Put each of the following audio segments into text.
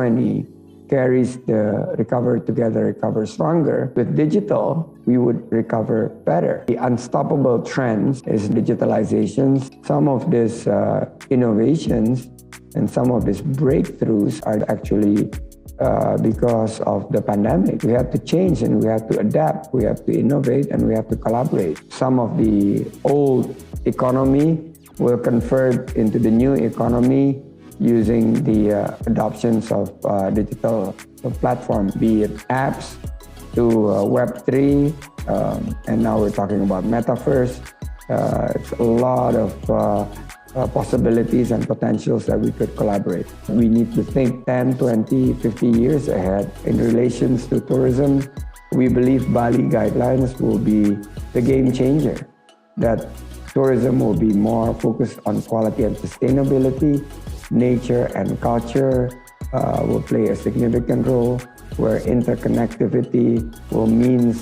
G20 carries the recover together, recover stronger. With digital, we would recover better. The unstoppable trends is digitalizations. Some of these innovations and some of these breakthroughs are actually because of the pandemic. We have to change and we have to adapt, we have to innovate, and we have to collaborate. Some of the old economy will convert into the new economy using the adoptions of digital platform, be it apps to Web3, and now we're talking about metaverse. It's a lot of possibilities and potentials that we could collaborate. We need to think 10, 20, 50 years ahead. In relations to tourism, we believe Bali guidelines will be the game changer, that tourism will be more focused on quality and sustainability. Nature and culture will play a significant role, where interconnectivity will mean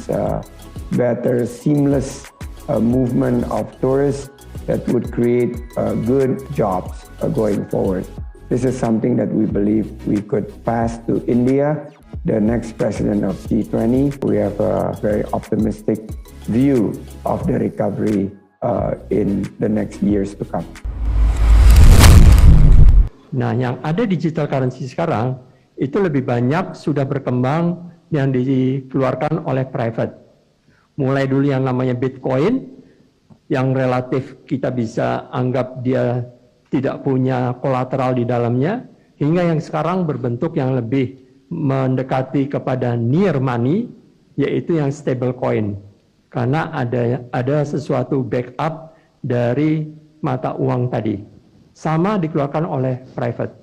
better, seamless movement of tourists that would create good jobs going forward. This is something that we believe we could pass to India, the next president of G20. We have a very optimistic view of the recovery in the next years to come. Nah, yang ada digital currency sekarang itu lebih banyak sudah berkembang yang dikeluarkan oleh private. Mulai dulu yang namanya Bitcoin, yang relatif kita bisa anggap dia tidak punya kolateral di dalamnya, hingga yang sekarang berbentuk yang lebih mendekati kepada near money, yaitu yang stable coin. Karena ada sesuatu backup dari mata uang tadi. Sama dikeluarkan oleh private.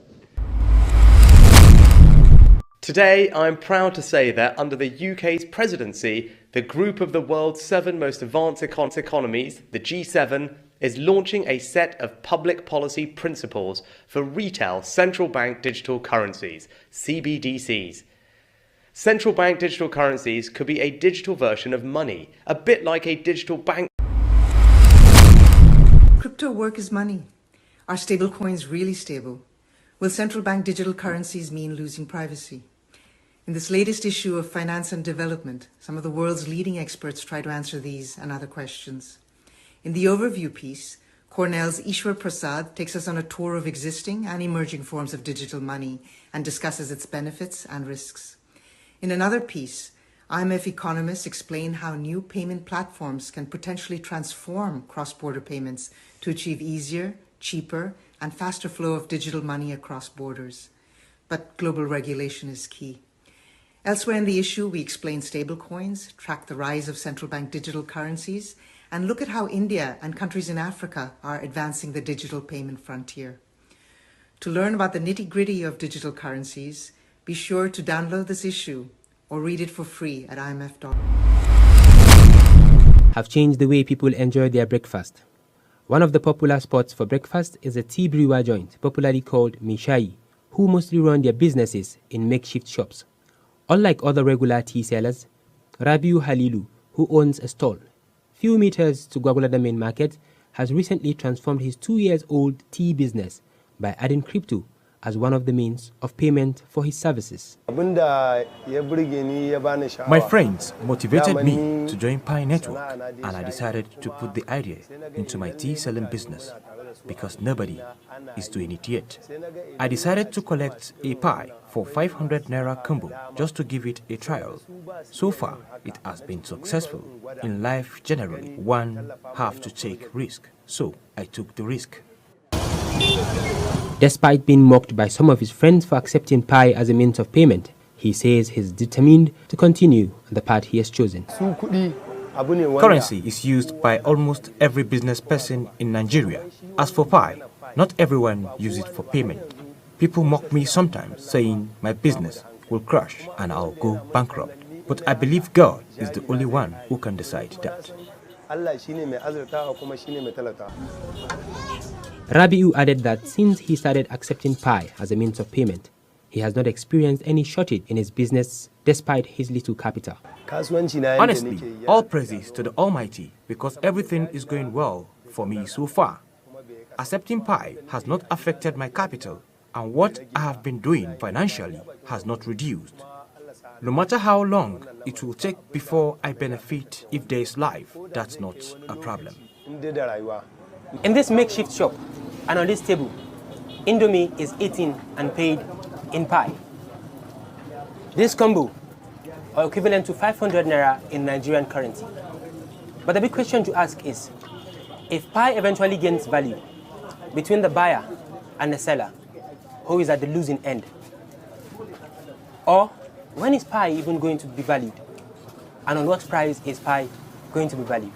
Today, I'm proud to say that under the UK's presidency, the group of the world's 7 most advanced economies, the G7, is launching a set of public policy principles for retail central bank digital currencies, CBDCs. Central bank digital currencies could be a digital version of money, a bit like a digital bank. Crypto work is money. Are stablecoins really stable? Will central bank digital currencies mean losing privacy? In this latest issue of Finance and Development, some of the world's leading experts try to answer these and other questions. In the overview piece, Cornell's Ishwar Prasad takes us on a tour of existing and emerging forms of digital money and discusses its benefits and risks. In another piece, IMF economists explain how new payment platforms can potentially transform cross-border payments to achieve easier, cheaper, and faster flow of digital money across borders. But global regulation is key. Elsewhere in the issue, we explain stablecoins, track the rise of central bank digital currencies, and look at how India and countries in Africa are advancing the digital payment frontier. To learn about the nitty-gritty of digital currencies, be sure to download this issue or read it for free at imf.org. Have changed the way people enjoy their breakfast. One of the popular spots for breakfast is a tea brewer joint, popularly called Mishai, who mostly run their businesses in makeshift shops. Unlike other regular tea sellers, Rabiu Halilu, who owns a stall few meters to Gwagwalada main market, has recently transformed his 2-year-old tea business by adding crypto as one of the means of payment for his services. My friends motivated me to join Pi Network, and I decided to put the idea into my tea selling business because nobody is doing it yet. I decided to collect a Pi for 500 Naira combo just to give it a trial. So far, it has been successful. In life generally, one have to take risk. So I took the risk. Despite being mocked by some of his friends for accepting Pi as a means of payment, he says he's determined to continue on the path he has chosen. Currency is used by almost every business person in Nigeria. As for Pi, not everyone uses it for payment. People mock me sometimes, saying my business will crash and I'll go bankrupt. But I believe God is the only one who can decide that. Rabiu added that since he started accepting Pi as a means of payment, he has not experienced any shortage in his business despite his little capital. Honestly, all praises to the Almighty because everything is going well for me so far. Accepting Pi has not affected my capital and what I have been doing financially has not reduced. No matter how long it will take before I benefit, if there is life, that's not a problem. In this makeshift shop and on this table, Indomie is eaten and paid in Pi. This combo are equivalent to 500 naira in Nigerian currency. But the big question to ask is, if Pi eventually gains value between the buyer and the seller, who is at the losing end? Or when is Pi even going to be valued? And on what price is Pi going to be valued?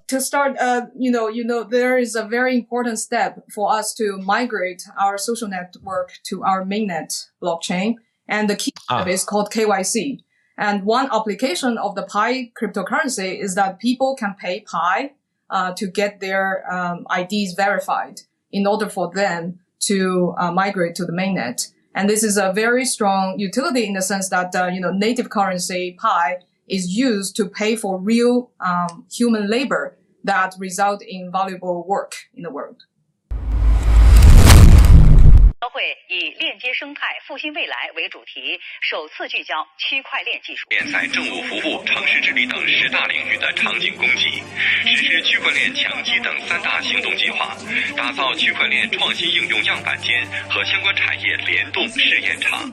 To start, there is a very important step for us to migrate our social network to our mainnet blockchain. And the key step is called KYC. And one application of the Pi cryptocurrency is that people can pay Pi to get their IDs verified in order for them to migrate to the mainnet. And this is a very strong utility in the sense that, native currency Pi is used to pay for real human labor that result in valuable work in the world. 高会以链接生态复兴未来为主题，首次聚焦区块链技术。在政务服务、城市治理等10大领域的场景供给，实施区块链强基等3大行动计划，打造区块链创新应用样板间和相关产业联动试验场。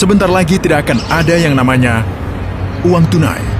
Sebentar lagi tidak akan ada yang namanya uang tunai.